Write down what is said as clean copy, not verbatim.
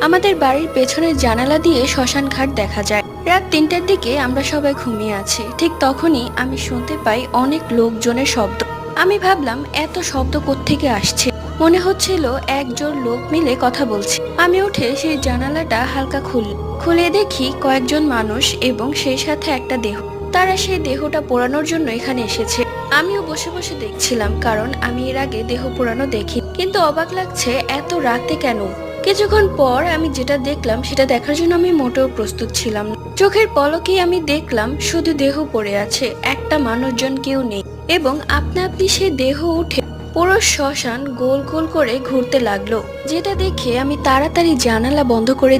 আমাদের বাড়ির পেছনের জানালা দিয়ে শ্মশান ঘাট দেখা যায়। রাত ৩টার দিকে আমরা সবাই ঘুমিয়ে আছি। ঠিক তখনই আমি শুনতে পাই অনেক লোকজনের শব্দ। আমি ভাবলাম এত শব্দ কোত্থেকে আসছে। মনে হচ্ছিল একজন লোক মিলে কথা বলছে। আমি উঠে সেই জানালাটা হালকা খুলে দেখি কয়েকজন মানুষ এবং সেই সাথে একটা দেহ। তারা সেই দেহটা পোড়ানোর জন্য এখানে এসেছে। আমিও বসে বসে দেখছিলাম, কারণ আমি এর আগে দেহ পোড়ানো দেখি। কিন্তু অবাক লাগছে এত রাতে কেন। কিছুক্ষণ পর আমি যেটা দেখলাম সেটা দেখার জন্য আমি মোটেও প্রস্তুত ছিলাম না। চোখের পলকেই আমি দেখলাম শুধু দেহ পড়ে আছে, একটা মানুষজন কেউ নেই। এবং আপনা আপনি সেই দেহ উঠে পুরো শ্মশান গোল গোল করে ঘুরতে লাগলো, যেটা দেখে আমি তাড়াতাড়ি জানালা বন্ধ করে